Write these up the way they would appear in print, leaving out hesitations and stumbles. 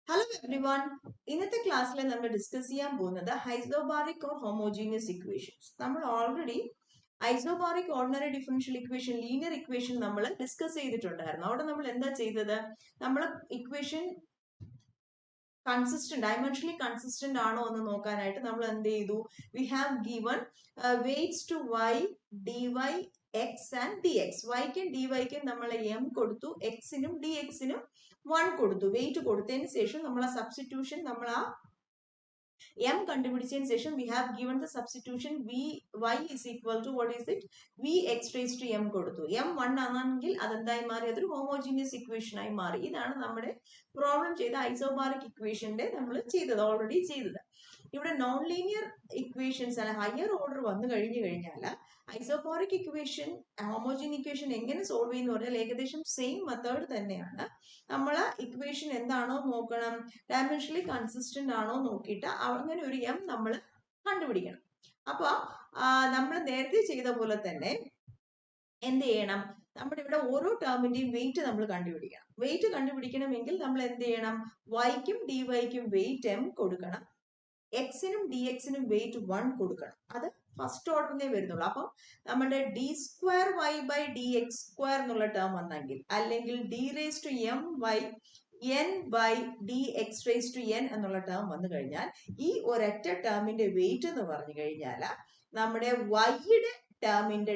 Hello everyone. ഇന്നത്തെ ക്ലാസ്സിൽ നമ്മൾ ഡിസ്കസ് ചെയ്യാൻ പോകുന്നത് ഐസോബാറിക് ഓർ ഹോമോജീനിയസ് ഇക്വേഷൻസ്. നമ്മൾ already isobaric ordinary differential equation linear equation നമ്മൾ ഡിസ്കസ് ചെയ്തിട്ടുണ്ടായിരുന്നു. അവിടെ നമ്മൾ എന്താ ചെയ്തത്? നമ്മൾ ഇക്വേഷൻ കൺസിസ്റ്റന്റ് ഡയമെൻഷനലി കൺസിസ്റ്റന്റ് ആണോ എന്ന് നോക്കാനായിട്ട് നമ്മൾ എന്ത് ചെയ്തു? We have given weights to y d y x and d x. വൈക്കും ഡി വൈക്കും നമ്മൾ എം കൊടുത്തു, എക്സിനും ഡി എക്സിനും 1 കൊടുത്തു. വെയിറ്റ് കൊടുത്തതിന് ശേഷം നമ്മൾ ആ സബ്സ്റ്റിറ്റ്യൂഷൻ നമ്മൾ ആ m കണ്ടുപിടിച്ചതിന് ശേഷം we have given the substitution vy is equal to what is it? vx raised to m കൊടുത്തു. m 1 ആണെങ്കിൽ അതെന്തായി മാറി? അതൊരു ഹോമോജീനിയസ് ഇക്വേഷൻ ആയി മാറി. ഇതാണ് നമ്മുടെ പ്രോബ്ലം ചെയ്ത ഐസോബാറിക് ഇക്വേഷന്റെ നമ്മൾ ചെയ്തത്, ഓൾറെഡി ചെയ്തത്. ഇവിടെ നോൺ ലീനിയർ ഇക്വേഷൻസ് ആണ് ഹയർ ഓർഡർ വന്നു കഴിഞ്ഞാൽ ഐസോബാറിക് ഇക്വേഷൻ ഹോമോജീനിയസ് ഇക്വേഷൻ എങ്ങനെ സോൾവ് ചെയ്യുന്ന പറഞ്ഞാൽ ഏകദേശം സെയിം മെത്തേഡ് തന്നെയാണ്. നമ്മൾ ഇക്വേഷൻ എന്താണോ നോക്കണം, ഡയമെൻഷനലി കൺസിസ്റ്റന്റ് ആണോ നോക്കിയിട്ട് അങ്ങനെ ഒരു എം നമ്മൾ കണ്ടുപിടിക്കണം. അപ്പൊ നമ്മൾ നേരത്തെ ചെയ്ത പോലെ തന്നെ എന്ത് ചെയ്യണം? നമ്മുടെ ഇവിടെ ഓരോ ടേമിന്റെയും വെയിറ്റ് നമ്മൾ കണ്ടുപിടിക്കണം. വെയിറ്റ് കണ്ടുപിടിക്കണമെങ്കിൽ നമ്മൾ എന്ത് ചെയ്യണം? വൈക്കും ഡി വൈക്കും വെയിറ്റ് എം കൊടുക്കണം, എക്സിനും ഡി എക്സിനും വെയിറ്റ് 1 കൊടുക്കണം. അത് ഫസ്റ്റ് ഓർഡറിനെ വരുന്നുള്ളൂ. അപ്പം നമ്മുടെ D square Y by D X square എന്നുള്ള ടേം വന്നെങ്കിൽ, അല്ലെങ്കിൽ D raise to M Y N by D X raise to N എന്നുള്ള ടേം വന്നു കഴിഞ്ഞാൽ ഈ ഒരൊറ്റ ടേമിന്റെ വെയിറ്റ് എന്ന് പറഞ്ഞു കഴിഞ്ഞാൽ നമ്മുടെ വൈയുടെ ടേമിന്റെ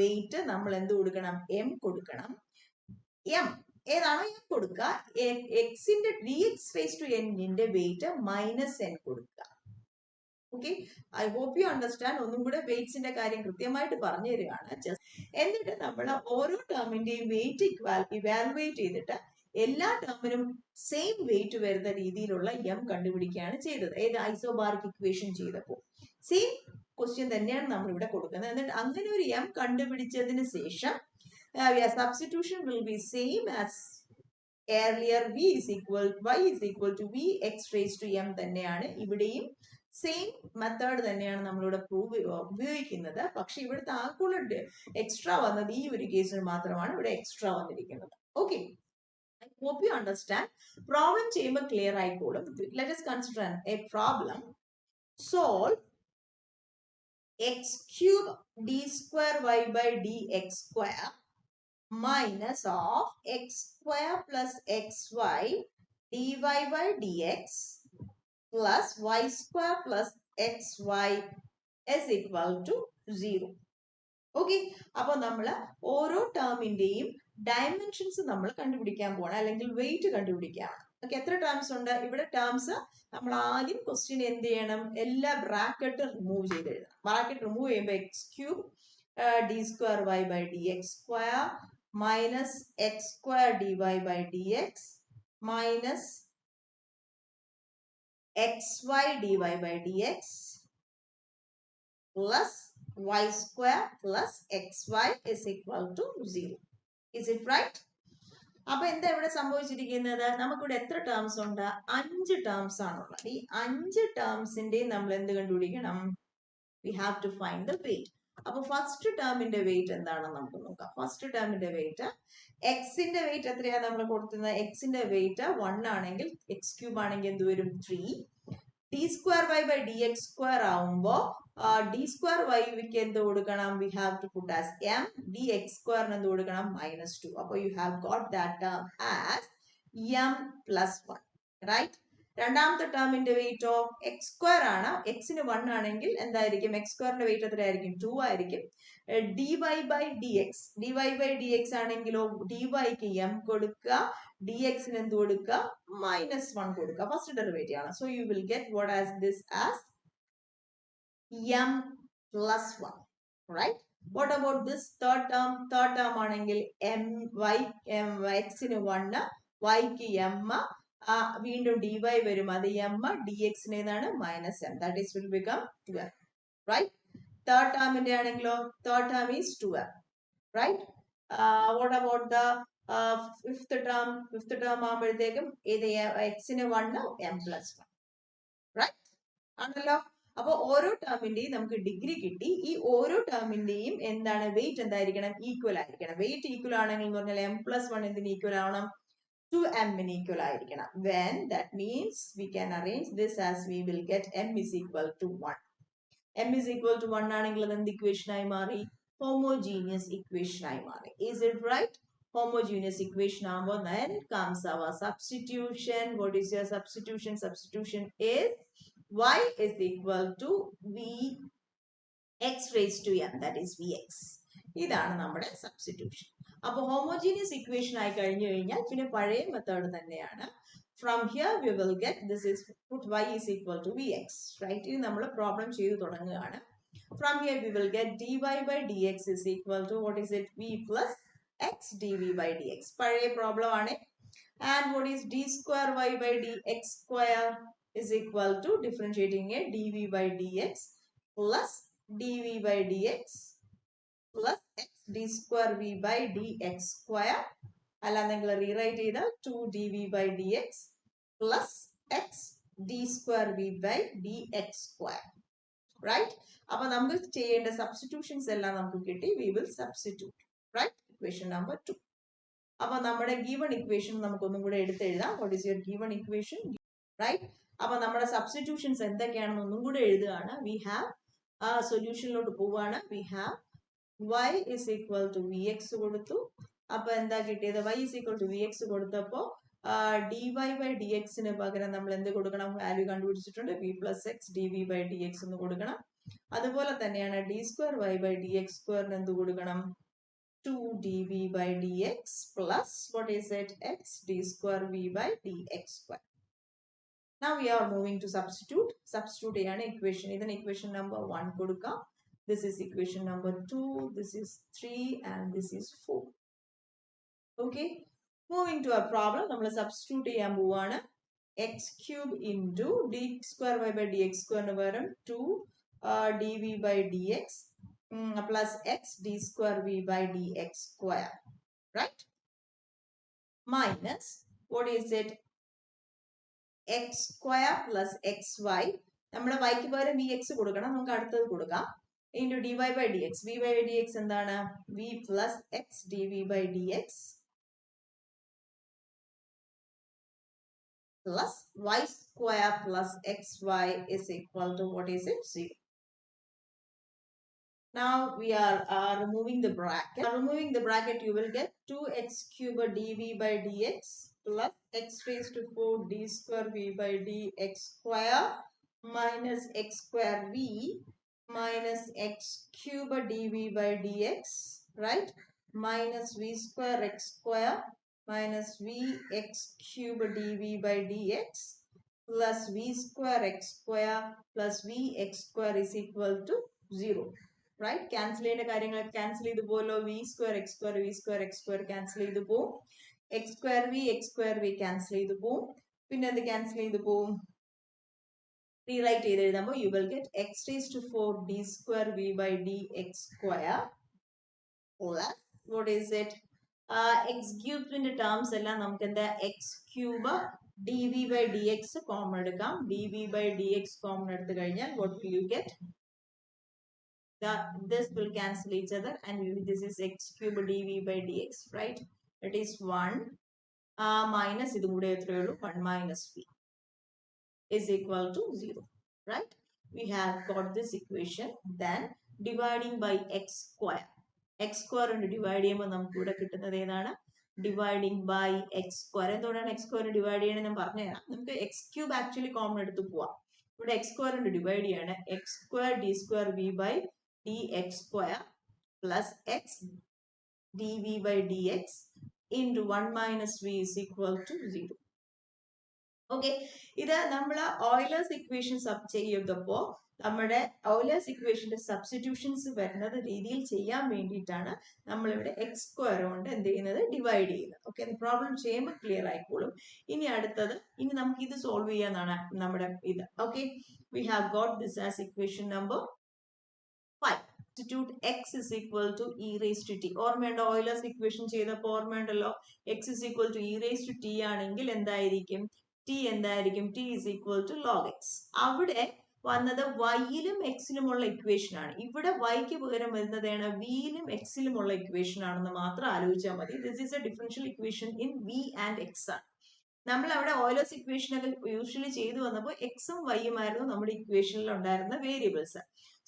വെയിറ്റ് നമ്മൾ എന്ത് കൊടുക്കണം? എം കൊടുക്കണം. എം ഏതാണോ എം കൊടുക്കുക, എക്സിന്റെ ഡി എക്സ് റേസ് ടു എന്നിന്റെ വെയിറ്റ് മൈനസ് എൻ കൊടുക്കുക. Okay, I hope you understand. ഒന്നും കൂടെ വെയിറ്റ്സിന്റെ കാര്യം കൃത്യമായിട്ട് പറഞ്ഞു തരികയാണ്. എന്നിട്ട് നമ്മൾ ഓരോ ടേമിന്റെയും വെയിറ്റ് ഇവാലുവേറ്റ് ചെയ്തിട്ട് എല്ലാ ടേമിനും സെയിം വെയിറ്റ് വരുന്ന രീതിയിലുള്ള എം കണ്ടുപിടിക്കുകയാണ് ചെയ്തത്. ഏത് ഐസോബാറിക് ഇക്വേഷൻ ചെയ്തപ്പോൾ സെയിം ക്വസ്റ്റ്യൻ തന്നെയാണ് നമ്മൾ ഇവിടെ കൊടുക്കുന്നത്. എന്നിട്ട് അങ്ങനെ ഒരു എം കണ്ടുപിടിച്ചതിന് ശേഷം substitution will be same as earlier y is equal to vx raised to m തന്നെയാണ് ഇവിടെയും സെയിം മെത്തേഡ് തന്നെയാണ് നമ്മളിവിടെ ഉപയോഗിക്കുന്നത്. പക്ഷെ ഇവിടുത്തെ ആൾക്കുള്ള എക്സ്ട്രാ വന്നത് ഈ ഒരു കേസിൽ മാത്രമാണ് ഇവിടെ എക്സ്ട്രാ വന്നിരിക്കുന്നത്. Okay, I hope you understand. Problem ചെയ്യുമ്പോൾ ക്ലിയർ ആയിക്കോളും. Let us consider a problem. Solve x cube d square y by dx square minus of x square plus xy dy by dx plus y square plus xy is equal to 0. Okay, അപ്പൊ നമ്മൾ ഓരോ ടേമിന്റെയും dimensions നമ്മൾ കണ്ടുപിടിക്കാൻ പോകണം, അല്ലെങ്കിൽ wait കണ്ടുപിടിക്കുകയാണ്. Okay, എത്ര terms ഉണ്ട് ഇവിടെ? ടേംസ് നമ്മൾ ആദ്യം ക്വസ്റ്റ്യൻ എന്ത് ചെയ്യണം? എല്ലാ ബ്രാക്കറ്റ് റിമൂവ് ചെയ്ത് എഴുതണം. ബ്രാക്കറ്റ് റിമൂവ് ചെയ്യുമ്പോൾ X cube D square Y by D X square minus x square dy by dx minus xy dy by dx plus y square plus xy is equal to 0. Is it right? അപ്പൊ എന്താ ഇവിടെ സംഭവിച്ചിരിക്കുന്നത്? നമുക്കിവിടെ എത്ര terms ഉണ്ട്? 5 terms ആണുള്ളത്. ഈ 5 ടേംസിന്റെ നമ്മൾ എന്ത് കണ്ടുപിടിക്കണം? We have to find the weight. അപ്പൊ ഫസ്റ്റ് ടേമിന്റെ വെയിറ്റ് എന്താണെന്ന് നമുക്ക് നോക്കാം. ഫസ്റ്റ് ടേമിന്റെ വെയിറ്റ് എക്സിന്റെ വെയിറ്റ് എത്രയാണ് നമ്മൾ കൊടുക്കുന്നത്? എക്സിന്റെ വെയിറ്റ് 1 ആണെങ്കിൽ എക്സ് ക്യൂബ് ആണെങ്കിൽ എന്ത് വരും? 3. D square Y by D X square ആവുമ്പോ ഡി സ്ക്വയർ വൈക്ക് എന്ത് കൊടുക്കണം? We have to put as M. D X സ്ക്വയറിന് എന്ത് കൊടുക്കണം? -2. അപ്പൊ you have got that term as M plus 1, right? രണ്ടാമത്തെ ടേമിന്റെ വെയിറ്റോ എക്സ് സ്ക്വയർ ആണ്. എക്സിന് 1 ആണെങ്കിൽ എന്തായിരിക്കും? എക്സ് സ്ക്വയറിന്റെ വെയിറ്റ് എത്രയായിരിക്കും? 2 ആയിരിക്കും. D Y by D X, D Y by D X ആണെങ്കിലോ ഡി വൈക്ക് എം കൊടുക്കുക, ഡി എക്സിന് എന്ത് കൊടുക്കുക? -1 കൊടുക്കുക. ഫസ്റ്റ് ഡെറിവേറ്റീവ് ആണ്. So you will get what as this as M plus 1, right? What about this third term? Third term ആണെങ്കിൽ M Y എക്സിന് 1, വൈക്ക് എം, വീണ്ടും ഡി വൈ വരും, അത് എം, ഡി എക്സിന് ഏതാണ്? -m. That is will become 12, right? Third ടേമിന്റെ ആണെങ്കിലോ third term is 12, right? What about the fifth term? Fifth term ആകുമ്പോഴത്തേക്കും ഇത് എക്സിന് 1, എം പ്ലസ് 1, റൈറ്റ് ആണല്ലോ. അപ്പൊ ഓരോ ടേമിന്റെയും നമുക്ക് ഡിഗ്രി കിട്ടി. ഈ ഓരോ ടേമിന്റെയും എന്താണ് വെയിറ്റ്? എന്തായിരിക്കണം? ഈക്വൽ ആയിരിക്കണം. വെയിറ്റ് ഈക്വൽ ആണെങ്കിൽ എന്ന് പറഞ്ഞാൽ എം പ്ലസ് 1 എന്തിന് ഈക്വൽ ആവണം? to m ന് equal ആയിരിക്കണം. When that means we can arrange this as we will get m is equal to 1. m is equal to 1 ആണെങ്കിൽ അത് എന്ത് ഇക്വേഷൻ ആയി മാറി? ഹോമോജീനിയസ് ഇക്വേഷൻ ആയി മാറി. Is it right? Homogeneous equation ആകുമ്പോൾ then comes our substitution. What is your substitution? Substitution is y is equal to vx raised to m, that is vx. ഇതാണ് നമ്മുടെ സബ്സ്റ്റിറ്റ്യൂഷൻ. അപ്പോൾ ഹോമോജീനിയസ് ഇക്വേഷൻ ആയി കഴിഞ്ഞു കഴിഞ്ഞാൽ പിന്നെ പഴയ മെത്തേഡ് തന്നെയാണ്. From here we will get this is put y is equal to vx, right? ഇത് നമ്മൾ പ്രോബ്ലം ചെയ്തു തുടങ്ങുകയാണ്. From here we will get dy by dx is equal to what is it? v plus x dv by dx. പഴയ problem ആണ്. And what is d square y by dx square is equal to differentiating a dv by dx plus dv by dx plus x d square v by dx square. അല്ലാന്നെങ്കിൽ rewrite ചെയ്താൽ 2 dv by dx plus x d square v by dx square. Right? അപ്പോൾ നമുക്ക് ചെയ്യേണ്ട substitutions എല്ലാം നമുക്ക് കിട്ടി. We will substitute. Right? Equation number 2. അപ്പോൾ നമ്മുടെ given equation നമുക്കൊന്നും കൂടെ എടുത്തെഴുതാം. What is your given equation? Right? അപ്പോൾ നമ്മുടെ സബ്സ്റ്റിറ്റ്യൂഷൻസ് എന്തൊക്കെയാണെന്ന് ഒന്നും കൂടെ എഴുതുകയാണ്. We have സൊല്യൂഷനിലോട്ട് പോവുകയാണ്. We have y is equal to vx കൊടുത്തു. അപ്പോൾ എന്താ കിട്ടിയത്? y is equal to vx കൊടുത്തപ്പോൾ dy by dx ന് പകരം നമ്മൾ എന്ത് കൊടുക്കണം? Value കണ്ടുപിടിച്ചിട്ടുണ്ട്. v plus x dv by dx എന്ന് കൊടുക്കണം. അതുപോലെ തന്നെയാണ് d square y by dx square ന് എന്ത് കൊടുക്കണം? 2 dv by dx plus what is it? x d square v by dx square. Now we are moving to substitute. Substitute ചെയ്യാണ് equation. ഇതിന് equation number 1 കൊടുക്കാം. This is equation number 2, this is 3 and this is 4. Okay. Moving to a problem. നമ്മൾ substitute ചെയ്യാൻ പോവാണ്. x cube into d square y by dx square ന് പകരം 2 dv by dx plus x d square v by dx square. Right? Minus what is it? x square plus xy. നമ്മൾ yക്ക് പകരം vx കൊടുക്കണം. നമുക്ക് അടുത്തത് കൊടുക്കാം. Into dy by dx. v by dx എന്താണ്? v plus x dv by dx plus y square plus xy is equal to what is it? 0. Now we are removing the bracket. Removing the bracket, you will get 2x cube dv by dx plus x raised to 4 d square v by dx square minus x square v minus x cube dv by dx, right? Minus v square x square minus vx cube dv by dx plus v square x square plus vx square is equal to 0. Right? Cancel ചെയ്യേണ്ട കാര്യങ്ങൾ cancel ചെയ്തു പോലോ. v square x square v square x square cancel ചെയ്തു പോവും. x square v cancel ചെയ്തു പോവും. പിന്നെ എന്ത് cancel ചെയ്തു പോവും? Rewrite ചെയ്ത് എഴുതുമ്പോൾ you will get x raised to 4 d square v by dx square plus what is it? x cube in the terms എല്ലാം നമുക്ക് എന്താ x cube dv by dx common എടുക്കാം. dv by dx common എടുത്തു കഴിഞ്ഞാൽ what will you get? This will cancel each other and this is x cube dv by dx, right? It is 1 minus ഇതും കൂടെ എത്രയേ ഉള്ളൂ? 1 minus v is equal to 0, right? We have got this equation. Then dividing by x square. x square കൊണ്ട് divide ചെയ്യുമ്പോൾ നമുക്ക് ഇവിടെ കിട്ടുന്നത് ഏതാണ്? Dividing by x square. എന്തുകൊണ്ടാണ് x square divide ചെയ്യണമെന്ന് ഞാൻ പറഞ്ഞുതരാം. നമുക്ക് x cube actually common എടുത്ത് പോവാം. ഇവിടെ x square കൊണ്ട് divide ചെയ്യാണ്. x square d square v by dx square plus x dv by dx into 1 minus v is equal to 0. Okay, ഇത് നമ്മൾ ഓയിലേഴ്സ് ഇക്വേഷൻ സബ് ചെയ്തപ്പോൾ നമ്മുടെ ഓയിലേഴ്സ് ഇക്വേഷന്റെ സബ്സ്റ്റിറ്റ്യൂഷൻസ് വരുന്നത് രീതിയിൽ ചെയ്യാൻ വേണ്ടിയിട്ടാണ് നമ്മളിവിടെ എക്സ് സ്ക്വയർ കൊണ്ട് എന്ത് ചെയ്യുന്നത്? ഡിവൈഡ് ചെയ്യുന്നത്. ഓക്കെ, പ്രോബ്ലം ചെയ്യുമ്പോൾ ക്ലിയർ ആയിക്കോളും. ഇനി അടുത്തത്, ഇനി നമുക്ക് ഇത് സോൾവ് ചെയ്യാന്നാണ് നമ്മുടെ ഇത്. Okay, we have got this as equation number 5. Substitute x is equal to e raised to t. ഓർമ്മയുണ്ടോ? ഓയിലേഴ്സ് ഇക്വേഷൻ ചെയ്തപ്പോൾ ഓർമ്മയുണ്ടല്ലോ? x is equal to e raised to t ആണെങ്കിൽ എന്തായിരിക്കും? t എന്തായിരിക്കും? t is equal to log x. അവിടെ വന്നത് വൈയിലും എക്സിലുമുള്ള equation ആണ്. ഇവിടെ വൈക്ക് പകരം വരുന്നതാണ് വിയിലും എക്സിലുമുള്ള ഇക്വേഷൻ ആണെന്ന് മാത്രം ആലോചിച്ചാൽ മതി. This is a differential equation in V and X ആണ്. നമ്മൾ അവിടെ ഓയിലേഴ്സ് ഇക്വേഷനൊക്കെ യൂഷ്വലി ചെയ്തു വന്നപ്പോൾ എക്സും വൈയും ആയിരുന്നു നമ്മുടെ ഇക്വേഷനിൽ ഉണ്ടായിരുന്ന വേരിയബിൾസ്.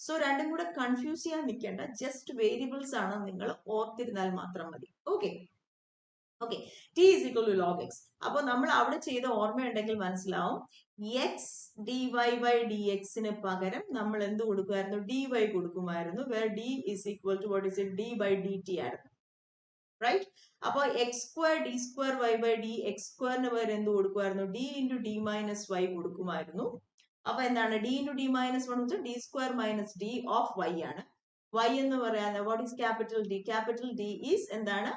സോ രണ്ടും കൂടെ കൺഫ്യൂസ് ചെയ്യാൻ നിൽക്കേണ്ട, ജസ്റ്റ് വേരിയബിൾസ് ആണ്, നിങ്ങൾ ഓർത്തിരുന്നാൽ മാത്രം മതി. Okay okay T is equal to log X. അപ്പോൾ നമ്മൾ അവിടെ ചെയ്ത ഓർമ്മയുണ്ടെങ്കിൽ മനസ്സിലാവും, X D Y by D എക്സിന് പകരം നമ്മൾ എന്ത് കൊടുക്കുമായിരുന്നു? ഡി വൈ കൊടുക്കുമായിരുന്നു. Where D is equal to what is it? D by D T ആയിരുന്നു. റൈറ്റ്? അപ്പോൾ X square D square Y by D X സ്ക്വയറിന് പകരം എന്ത് കൊടുക്കുമായിരുന്നു? D into D minus Y കൊടുക്കുമായിരുന്നു. അപ്പൊ എന്താണ് D into D minus one വെച്ചാൽ D square minus D of Y ആണ്. വൈ എന്ന് പറയാൻ what is capital D? Capital D is എന്താണ്?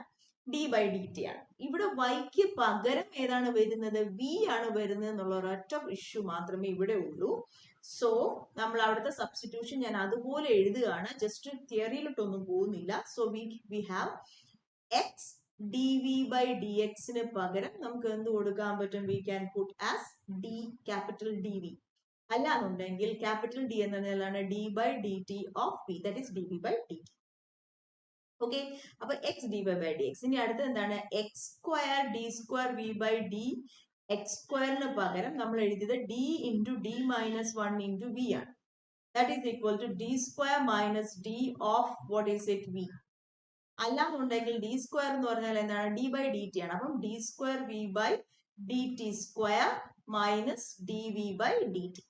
ഡി ബൈ ഡി ടി ആണ്. ഇവിടെ വൈക്ക് പകരം ഏതാണ് വരുന്നത്? വി ആണ് വരുന്നത് എന്നുള്ള ഒരൊറ്റ ഇഷ്യൂ മാത്രമേ ഇവിടെ ഉള്ളൂ. സോ നമ്മൾ അവിടുത്തെ സബ്സ്റ്റിറ്റ്യൂഷൻ ഞാൻ അതുപോലെ എഴുതുകയാണ്, ജസ്റ്റ് തിയറിയിലോട്ടൊന്നും പോകുന്നില്ല. So we have x d V by D എക്സിന് പകരം നമുക്ക് എന്ത് കൊടുക്കാൻ പറ്റും? We can put as d capital D v. അല്ലാന്നുണ്ടെങ്കിൽ ക്യാപിറ്റൽ ഡി എന്നതിലാണ് d by D t of v, that is d V by D T. Okay, അപ്പൊ x D Y by D x. ഇനി അടുത്ത് എന്താണ്? X square D square V by D X സ്ക്വയറിന് പകരം നമ്മൾ എഴുതിയത് d into D minus one into V ആണ്. That is equal to D square minus D of what is it? V. അല്ലാന്നുണ്ടെങ്കിൽ D square എന്ന് പറഞ്ഞാൽ എന്താണ്? ഡി ബൈ ഡി ടി ആണ്. അപ്പം D square V by D T square minus D V by D T.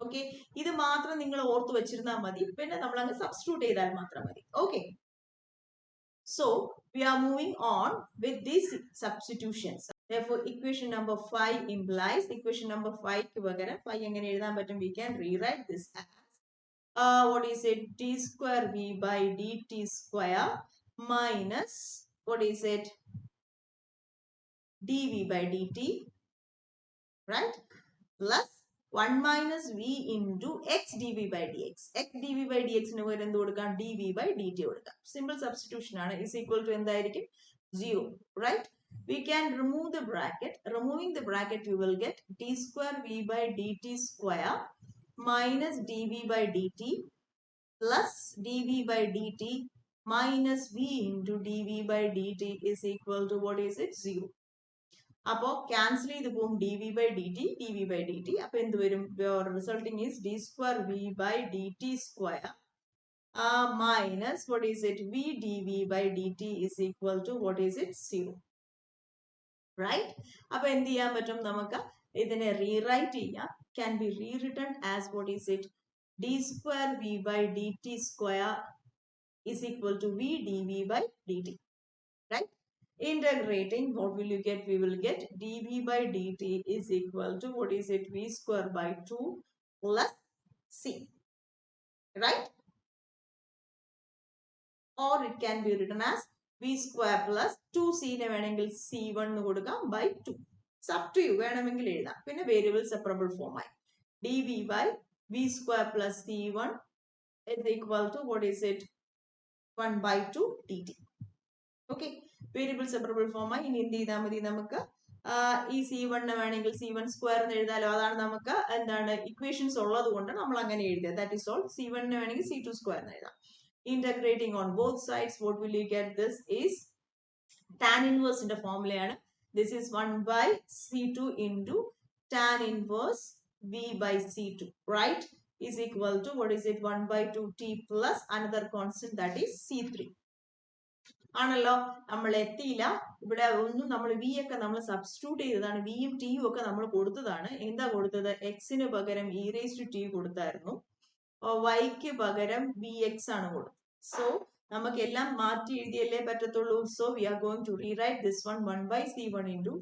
Okay, ഇത് മാത്രം നിങ്ങൾ ഓർത്ത് വെച്ചിരുന്നാൽ മതി. പിന്നെ നമ്മൾ അങ്ങ് സബ്സ്റ്റിറ്റ്യൂട്ട് ചെയ്താൽ മാത്രം മതി. Okay, so we are moving on with these substitutions. Therefore equation number 5 implies, equation number 5 ക്ക് പകരം 5 എങ്ങനെ എഴുതാൻ പറ്റും? We can rewrite this as what is it? d square v by dt square minus what is it? dv by dt, right? Plus 1 minus v into x dv by dx. x dv by dx ന് പകരം എന്ത് കൊടുക്കാം? dv by dt കൊടുക്കാം. Simple substitution ആണ്. is equal to എന്തായിരിക്കും? 0, right? We can remove the bracket. Removing the bracket you will get d square v by dt square minus dv by dt plus dv by dt minus v into dv by dt is equal to what is it? 0. അപ്പോൾ cancel ചെയ്ത് പോകും d V by D t, d V by D t. അപ്പൊ എന്ത് വരും? Resulting is d square V by D T square minus what is it? V d V by D t is equal to what is it? 0. Right? അപ്പൊ എന്ത് ചെയ്യാൻ പറ്റും? നമുക്ക് ഇതിനെ rewrite ചെയ്യാം. Can be rewritten as what is it? D square V by D T square is equal to V d V by D T. Right? Integrating, what will you get? We will get dv by dt is equal to what is it? V square by 2 plus c, right? Or it can be written as v square plus 2c ne venengil c1 kodukam by 2. It's up to you. Venamengil ezhudam. Pinne variable separable form ആയി. dv by v square plus c1 is equal to what is it? 1 by 2 dt. Okay, variable separable ഫോമായി. ഇനി എന്ത് ചെയ്താൽ മതി? നമുക്ക് ഈ C1 വേണമെങ്കിൽ C1 square എന്ന് എഴുതാലോ. അതാണ് നമുക്ക് എന്താണ് ഇക്വേഷൻസ് ഉള്ളത് കൊണ്ട് നമ്മൾ അങ്ങനെ എഴുതിയത്. That is all. C1 വേണമെങ്കിൽ C2 സ്ക്വയർ എന്ന് എഴുതാം. Integrating on both sides what will you get? This is tan ഇൻവേഴ്സിന്റെ ഫോർമുലയാണ്. This is 1 by C2 into tan inverse V by C2, right? Is equal to what is it? 1 by 2t plus another constant that is C3. ആണല്ലോ. നമ്മൾ എത്തിയില്ല ഇവിടെ ഒന്നും. നമ്മൾ V ഒക്കെ നമ്മൾ സബ്സ്റ്റിറ്റ്യൂട്ട് ചെയ്തതാണ്. വിയും ടിയും ഒക്കെ നമ്മൾ കൊടുത്തതാണ്. എന്താ കൊടുത്തത്? എക്സിന് പകരം ഇ റേസ് ടു ടി കൊടുത്തായിരുന്നു. വൈക്ക് പകരം വി എക്സ് ആണ് കൊടുത്തത്. സോ നമുക്ക് എല്ലാം മാറ്റി എഴുതിയല്ലേ പറ്റത്തുള്ളൂ. So we are going to rewrite this one 1 by c1 into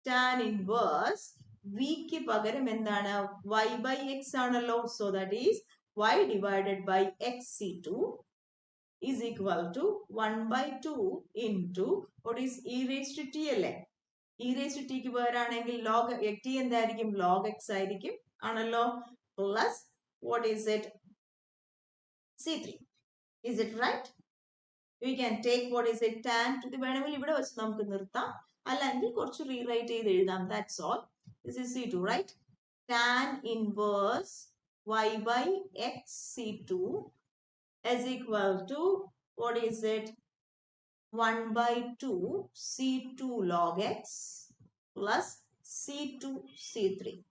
tan inverse വിക്ക് പകരം എന്താണ്? y by x ആണല്ലോ. So that is y divided by x c2 is equal to 1 by 2 into what is e raised to t അല്ലേ? e raised to t ക്ക് പകരമാണെങ്കിൽ log t എന്തായിരിക്കും? log x ആയിരിക്കും ആണല്ലോ. plus what is it? c3. Is it right? We can take what is it? tan to the വേണമെങ്കിൽ ഇവിടെ വെച്ച് നമുക്ക് നിർത്താം. അല്ലെങ്കിൽ കുറച്ച് റീറൈറ്റ് ചെയ്ത് എഴുതാം. That's all. This is c2, right? Tan inverse y by x C2 is equal to, what is it? 1 by 2 C2 log x plus C2 C3.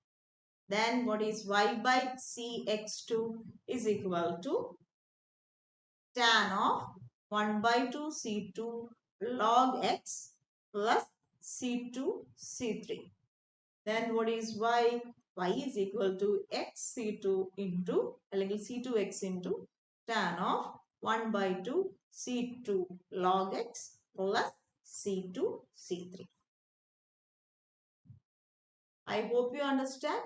Then what is y by Cx2 is equal to tan of 1 by 2 C2 log x plus C2 C3. Then what is y? Y is equal to x C2 into C2x into tan of 1 by 2 C2 log x plus C2 C3. I hope you understand.